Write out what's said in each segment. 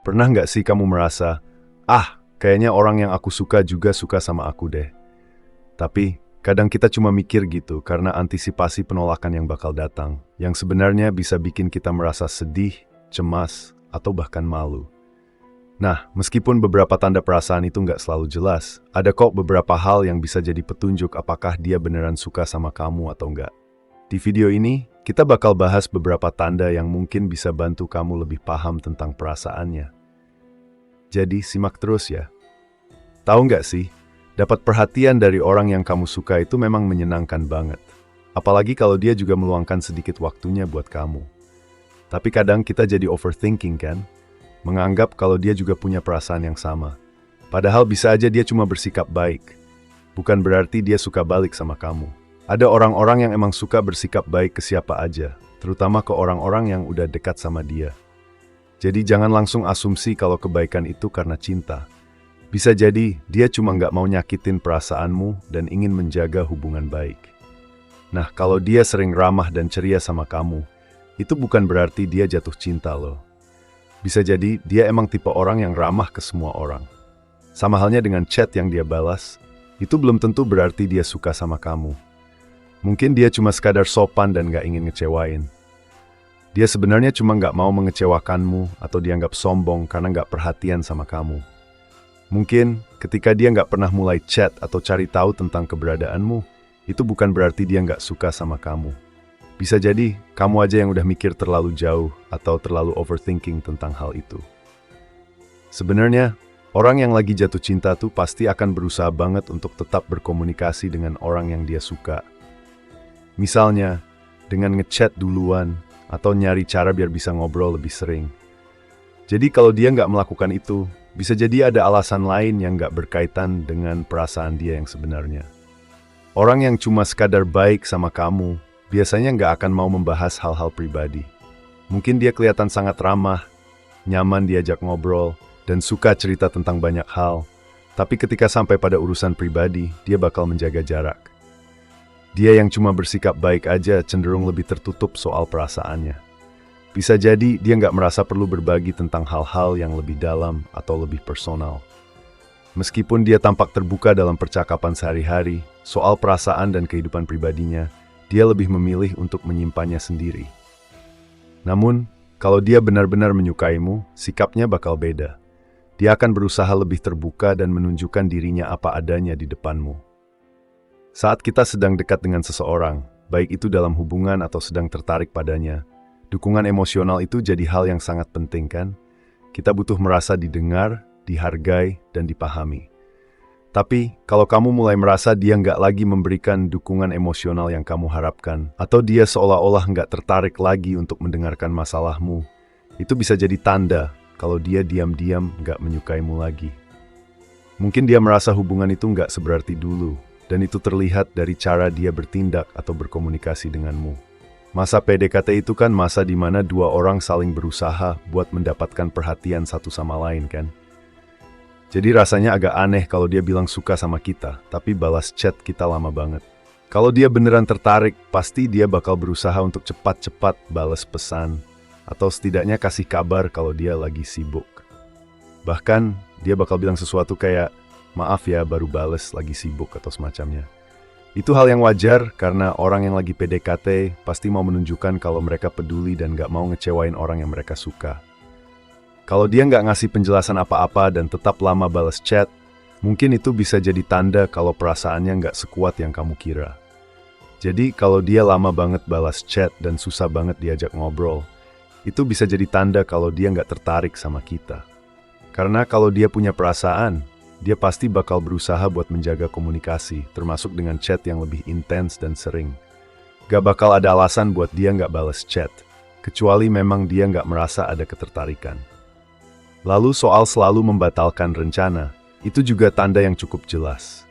Pernah nggak sih kamu merasa, kayaknya orang yang aku suka juga suka sama aku deh. Tapi, kadang kita cuma mikir gitu karena antisipasi penolakan yang bakal datang, yang sebenarnya bisa bikin kita merasa sedih, cemas, atau bahkan malu. Nah, meskipun beberapa tanda perasaan itu nggak selalu jelas, ada kok beberapa hal yang bisa jadi petunjuk apakah dia beneran suka sama kamu atau nggak. Di video ini, kita bakal bahas beberapa tanda yang mungkin bisa bantu kamu lebih paham tentang perasaannya. Jadi, simak terus ya. Tahu nggak sih, dapat perhatian dari orang yang kamu suka itu memang menyenangkan banget. Apalagi kalau dia juga meluangkan sedikit waktunya buat kamu. Tapi kadang kita jadi overthinking kan? Menganggap kalau dia juga punya perasaan yang sama. Padahal bisa aja dia cuma bersikap baik. Bukan berarti dia suka balik sama kamu. Ada orang-orang yang emang suka bersikap baik ke siapa aja, terutama ke orang-orang yang udah dekat sama dia. Jadi jangan langsung asumsi kalau kebaikan itu karena cinta. Bisa jadi dia cuma nggak mau nyakitin perasaanmu dan ingin menjaga hubungan baik. Nah, kalau dia sering ramah dan ceria sama kamu, itu bukan berarti dia jatuh cinta loh. Bisa jadi dia emang tipe orang yang ramah ke semua orang. Sama halnya dengan chat yang dia balas, itu belum tentu berarti dia suka sama kamu. Mungkin dia cuma sekadar sopan dan gak ingin ngecewain. Dia sebenarnya cuma gak mau mengecewakanmu atau dianggap sombong karena gak perhatian sama kamu. Mungkin ketika dia gak pernah mulai chat atau cari tahu tentang keberadaanmu, itu bukan berarti dia gak suka sama kamu. Bisa jadi kamu aja yang udah mikir terlalu jauh atau terlalu overthinking tentang hal itu. Sebenarnya, orang yang lagi jatuh cinta tuh pasti akan berusaha banget untuk tetap berkomunikasi dengan orang yang dia suka. Misalnya, dengan ngechat duluan atau nyari cara biar bisa ngobrol lebih sering. Jadi kalau dia nggak melakukan itu, bisa jadi ada alasan lain yang nggak berkaitan dengan perasaan dia yang sebenarnya. Orang yang cuma sekadar baik sama kamu, biasanya nggak akan mau membahas hal-hal pribadi. Mungkin dia kelihatan sangat ramah, nyaman diajak ngobrol, dan suka cerita tentang banyak hal. Tapi ketika sampai pada urusan pribadi, dia bakal menjaga jarak. Dia yang cuma bersikap baik aja cenderung lebih tertutup soal perasaannya. Bisa jadi dia nggak merasa perlu berbagi tentang hal-hal yang lebih dalam atau lebih personal. Meskipun dia tampak terbuka dalam percakapan sehari-hari, soal perasaan dan kehidupan pribadinya, dia lebih memilih untuk menyimpannya sendiri. Namun, kalau dia benar-benar menyukaimu, sikapnya bakal beda. Dia akan berusaha lebih terbuka dan menunjukkan dirinya apa adanya di depanmu. Saat kita sedang dekat dengan seseorang, baik itu dalam hubungan atau sedang tertarik padanya, dukungan emosional itu jadi hal yang sangat penting kan? Kita butuh merasa didengar, dihargai, dan dipahami. Tapi, kalau kamu mulai merasa dia nggak lagi memberikan dukungan emosional yang kamu harapkan, atau dia seolah-olah nggak tertarik lagi untuk mendengarkan masalahmu, itu bisa jadi tanda kalau dia diam-diam nggak menyukaimu lagi. Mungkin dia merasa hubungan itu nggak seberarti dulu, dan itu terlihat dari cara dia bertindak atau berkomunikasi denganmu. Masa PDKT itu kan masa di mana dua orang saling berusaha buat mendapatkan perhatian satu sama lain kan? Jadi rasanya agak aneh kalau dia bilang suka sama kita, tapi balas chat kita lama banget. Kalau dia beneran tertarik, pasti dia bakal berusaha untuk cepat-cepat balas pesan, atau setidaknya kasih kabar kalau dia lagi sibuk. Bahkan, dia bakal bilang sesuatu kayak, maaf ya baru bales lagi sibuk atau semacamnya. Itu hal yang wajar karena orang yang lagi PDKT pasti mau menunjukkan kalau mereka peduli dan gak mau ngecewain orang yang mereka suka. Kalau dia nggak ngasih penjelasan apa-apa dan tetap lama balas chat, mungkin itu bisa jadi tanda kalau perasaannya nggak sekuat yang kamu kira. Jadi kalau dia lama banget balas chat dan susah banget diajak ngobrol, itu bisa jadi tanda kalau dia nggak tertarik sama kita. Karena kalau dia punya perasaan, dia pasti bakal berusaha buat menjaga komunikasi, termasuk dengan chat yang lebih intens dan sering. Gak bakal ada alasan buat dia nggak balas chat, kecuali memang dia nggak merasa ada ketertarikan. Lalu soal selalu membatalkan rencana, itu juga tanda yang cukup jelas.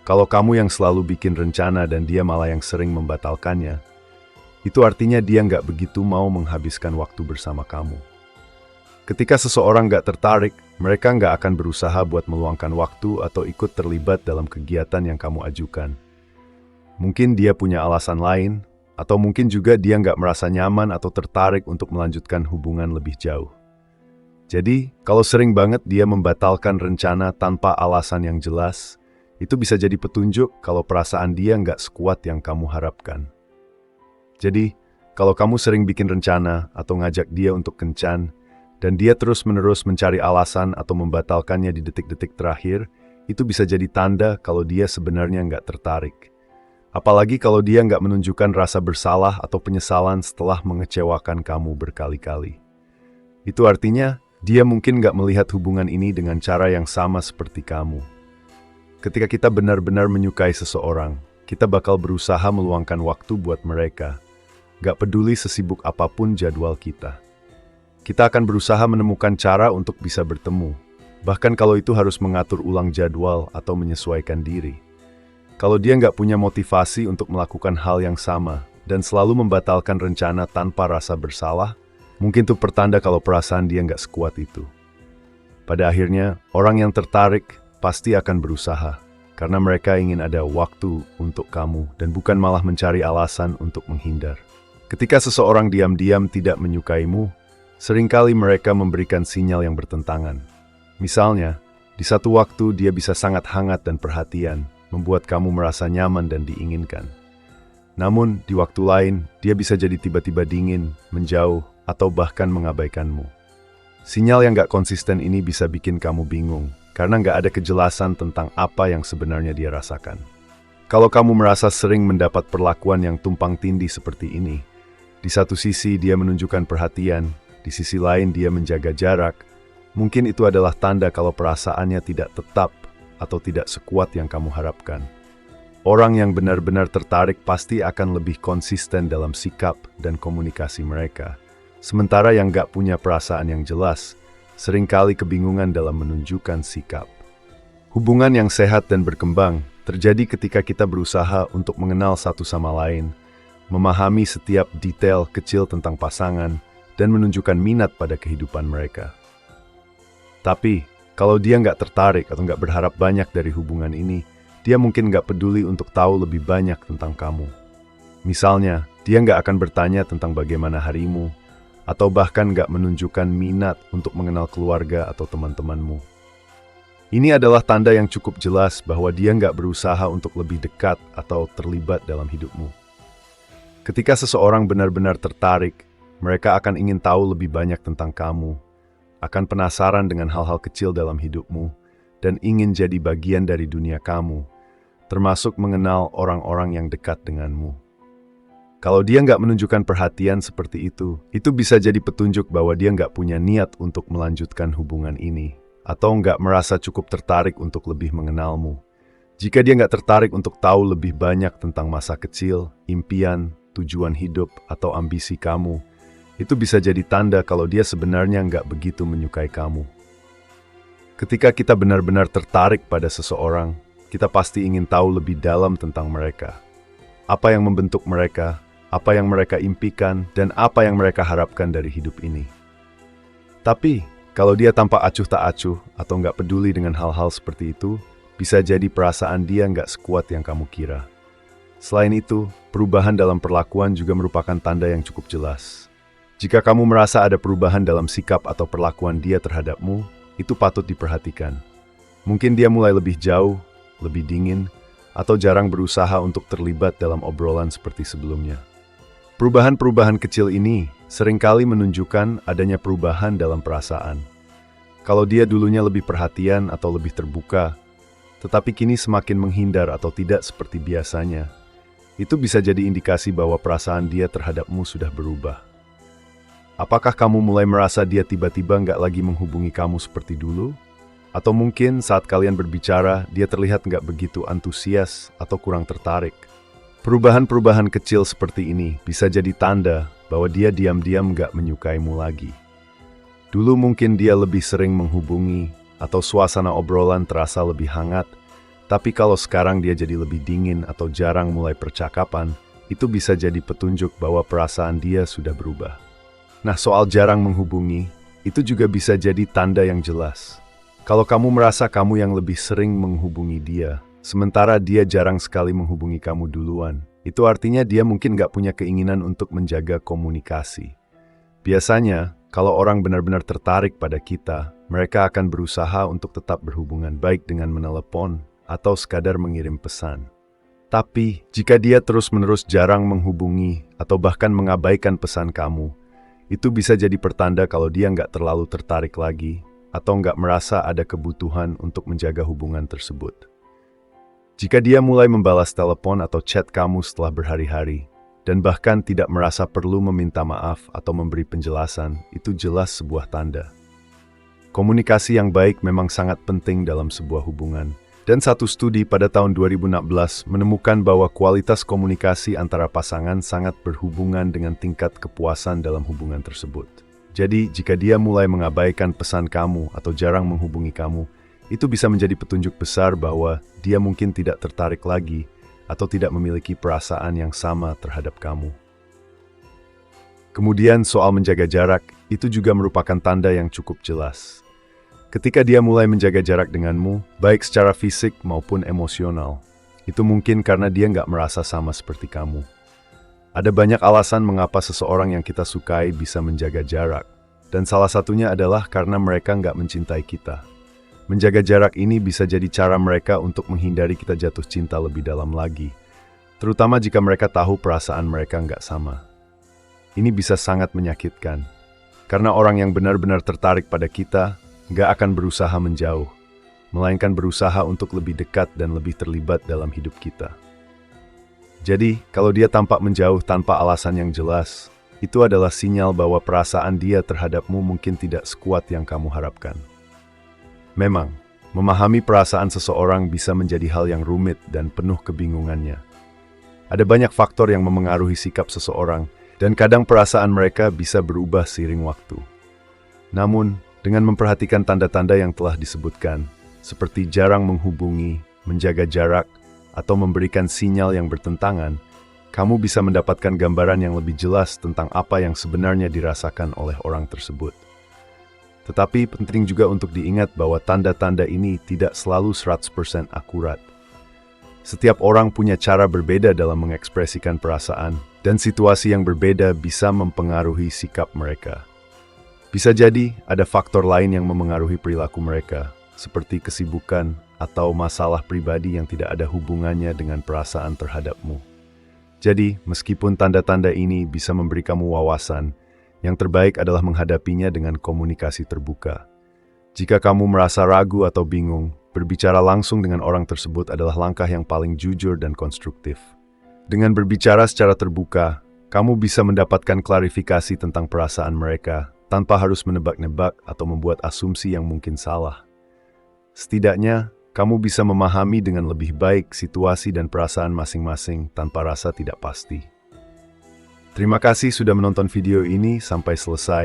Kalau kamu yang selalu bikin rencana dan dia malah yang sering membatalkannya, itu artinya dia nggak begitu mau menghabiskan waktu bersama kamu. Ketika seseorang nggak tertarik, mereka nggak akan berusaha buat meluangkan waktu atau ikut terlibat dalam kegiatan yang kamu ajukan. Mungkin dia punya alasan lain, atau mungkin juga dia nggak merasa nyaman atau tertarik untuk melanjutkan hubungan lebih jauh. Jadi, kalau sering banget dia membatalkan rencana tanpa alasan yang jelas, itu bisa jadi petunjuk kalau perasaan dia nggak sekuat yang kamu harapkan. Jadi, kalau kamu sering bikin rencana atau ngajak dia untuk kencan, dan dia terus-menerus mencari alasan atau membatalkannya di detik-detik terakhir, itu bisa jadi tanda kalau dia sebenarnya nggak tertarik. Apalagi kalau dia nggak menunjukkan rasa bersalah atau penyesalan setelah mengecewakan kamu berkali-kali. Itu artinya, dia mungkin nggak melihat hubungan ini dengan cara yang sama seperti kamu. Ketika kita benar-benar menyukai seseorang, kita bakal berusaha meluangkan waktu buat mereka. Nggak peduli sesibuk apapun jadwal kita. Kita akan berusaha menemukan cara untuk bisa bertemu, bahkan kalau itu harus mengatur ulang jadwal atau menyesuaikan diri. Kalau dia nggak punya motivasi untuk melakukan hal yang sama dan selalu membatalkan rencana tanpa rasa bersalah, mungkin itu pertanda kalau perasaan dia nggak sekuat itu. Pada akhirnya, orang yang tertarik pasti akan berusaha, karena mereka ingin ada waktu untuk kamu dan bukan malah mencari alasan untuk menghindar. Ketika seseorang diam-diam tidak menyukaimu, seringkali mereka memberikan sinyal yang bertentangan. Misalnya, di satu waktu dia bisa sangat hangat dan perhatian, membuat kamu merasa nyaman dan diinginkan. Namun, di waktu lain, dia bisa jadi tiba-tiba dingin, menjauh, atau bahkan mengabaikanmu. Sinyal yang gak konsisten ini bisa bikin kamu bingung, karena gak ada kejelasan tentang apa yang sebenarnya dia rasakan. Kalau kamu merasa sering mendapat perlakuan yang tumpang tindih seperti ini, di satu sisi dia menunjukkan perhatian, di sisi lain dia menjaga jarak, mungkin itu adalah tanda kalau perasaannya tidak tetap atau tidak sekuat yang kamu harapkan. Orang yang benar-benar tertarik pasti akan lebih konsisten dalam sikap dan komunikasi mereka. Sementara yang gak punya perasaan yang jelas, seringkali kebingungan dalam menunjukkan sikap. Hubungan yang sehat dan berkembang terjadi ketika kita berusaha untuk mengenal satu sama lain, memahami setiap detail kecil tentang pasangan, dan menunjukkan minat pada kehidupan mereka. Tapi, kalau dia nggak tertarik atau nggak berharap banyak dari hubungan ini, dia mungkin nggak peduli untuk tahu lebih banyak tentang kamu. Misalnya, dia nggak akan bertanya tentang bagaimana harimu, atau bahkan nggak menunjukkan minat untuk mengenal keluarga atau teman-temanmu. Ini adalah tanda yang cukup jelas bahwa dia nggak berusaha untuk lebih dekat atau terlibat dalam hidupmu. Ketika seseorang benar-benar tertarik, mereka akan ingin tahu lebih banyak tentang kamu, akan penasaran dengan hal-hal kecil dalam hidupmu, dan ingin jadi bagian dari dunia kamu, termasuk mengenal orang-orang yang dekat denganmu. Kalau dia nggak menunjukkan perhatian seperti itu bisa jadi petunjuk bahwa dia nggak punya niat untuk melanjutkan hubungan ini, atau nggak merasa cukup tertarik untuk lebih mengenalmu. Jika dia nggak tertarik untuk tahu lebih banyak tentang masa kecil, impian, tujuan hidup, atau ambisi kamu, itu bisa jadi tanda kalau dia sebenarnya nggak begitu menyukai kamu. Ketika kita benar-benar tertarik pada seseorang, kita pasti ingin tahu lebih dalam tentang mereka. Apa yang membentuk mereka, apa yang mereka impikan, dan apa yang mereka harapkan dari hidup ini. Tapi, kalau dia tampak acuh tak acuh atau nggak peduli dengan hal-hal seperti itu, bisa jadi perasaan dia nggak sekuat yang kamu kira. Selain itu, perubahan dalam perlakuan juga merupakan tanda yang cukup jelas. Jika kamu merasa ada perubahan dalam sikap atau perlakuan dia terhadapmu, itu patut diperhatikan. Mungkin dia mulai lebih jauh, lebih dingin, atau jarang berusaha untuk terlibat dalam obrolan seperti sebelumnya. Perubahan-perubahan kecil ini seringkali menunjukkan adanya perubahan dalam perasaan. Kalau dia dulunya lebih perhatian atau lebih terbuka, tetapi kini semakin menghindar atau tidak seperti biasanya, itu bisa jadi indikasi bahwa perasaan dia terhadapmu sudah berubah. Apakah kamu mulai merasa dia tiba-tiba nggak lagi menghubungi kamu seperti dulu? Atau mungkin saat kalian berbicara, dia terlihat nggak begitu antusias atau kurang tertarik? Perubahan-perubahan kecil seperti ini bisa jadi tanda bahwa dia diam-diam nggak menyukaimu lagi. Dulu mungkin dia lebih sering menghubungi, atau suasana obrolan terasa lebih hangat, tapi kalau sekarang dia jadi lebih dingin atau jarang mulai percakapan, itu bisa jadi petunjuk bahwa perasaan dia sudah berubah. Nah, soal jarang menghubungi, itu juga bisa jadi tanda yang jelas. Kalau kamu merasa kamu yang lebih sering menghubungi dia, sementara dia jarang sekali menghubungi kamu duluan, itu artinya dia mungkin nggak punya keinginan untuk menjaga komunikasi. Biasanya, kalau orang benar-benar tertarik pada kita, mereka akan berusaha untuk tetap berhubungan baik dengan menelepon atau sekadar mengirim pesan. Tapi, jika dia terus-menerus jarang menghubungi atau bahkan mengabaikan pesan kamu, itu bisa jadi pertanda kalau dia nggak terlalu tertarik lagi atau nggak merasa ada kebutuhan untuk menjaga hubungan tersebut. Jika dia mulai membalas telepon atau chat kamu setelah berhari-hari, dan bahkan tidak merasa perlu meminta maaf atau memberi penjelasan, itu jelas sebuah tanda. Komunikasi yang baik memang sangat penting dalam sebuah hubungan. Dan satu studi pada tahun 2016 menemukan bahwa kualitas komunikasi antara pasangan sangat berhubungan dengan tingkat kepuasan dalam hubungan tersebut. Jadi, jika dia mulai mengabaikan pesan kamu atau jarang menghubungi kamu, itu bisa menjadi petunjuk besar bahwa dia mungkin tidak tertarik lagi atau tidak memiliki perasaan yang sama terhadap kamu. Kemudian soal menjaga jarak, itu juga merupakan tanda yang cukup jelas. Ketika dia mulai menjaga jarak denganmu, baik secara fisik maupun emosional, itu mungkin karena dia nggak merasa sama seperti kamu. Ada banyak alasan mengapa seseorang yang kita sukai bisa menjaga jarak, dan salah satunya adalah karena mereka nggak mencintai kita. Menjaga jarak ini bisa jadi cara mereka untuk menghindari kita jatuh cinta lebih dalam lagi, terutama jika mereka tahu perasaan mereka nggak sama. Ini bisa sangat menyakitkan, karena orang yang benar-benar tertarik pada kita nggak akan berusaha menjauh, melainkan berusaha untuk lebih dekat dan lebih terlibat dalam hidup kita. Jadi, kalau dia tampak menjauh tanpa alasan yang jelas, itu adalah sinyal bahwa perasaan dia terhadapmu mungkin tidak sekuat yang kamu harapkan. Memang, memahami perasaan seseorang bisa menjadi hal yang rumit dan penuh kebingungannya. Ada banyak faktor yang memengaruhi sikap seseorang, dan kadang perasaan mereka bisa berubah seiring waktu. Namun, dengan memperhatikan tanda-tanda yang telah disebutkan, seperti jarang menghubungi, menjaga jarak, atau memberikan sinyal yang bertentangan, kamu bisa mendapatkan gambaran yang lebih jelas tentang apa yang sebenarnya dirasakan oleh orang tersebut. Tetapi penting juga untuk diingat bahwa tanda-tanda ini tidak selalu 100% akurat. Setiap orang punya cara berbeda dalam mengekspresikan perasaan, dan situasi yang berbeda bisa mempengaruhi sikap mereka. Bisa jadi ada faktor lain yang memengaruhi perilaku mereka, seperti kesibukan atau masalah pribadi yang tidak ada hubungannya dengan perasaan terhadapmu. Jadi, meskipun tanda-tanda ini bisa memberi kamu wawasan, yang terbaik adalah menghadapinya dengan komunikasi terbuka. Jika kamu merasa ragu atau bingung, berbicara langsung dengan orang tersebut adalah langkah yang paling jujur dan konstruktif. Dengan berbicara secara terbuka, kamu bisa mendapatkan klarifikasi tentang perasaan mereka tanpa harus menebak-nebak atau membuat asumsi yang mungkin salah. Setidaknya, kamu bisa memahami dengan lebih baik situasi dan perasaan masing-masing tanpa rasa tidak pasti. Terima kasih sudah menonton video ini sampai selesai.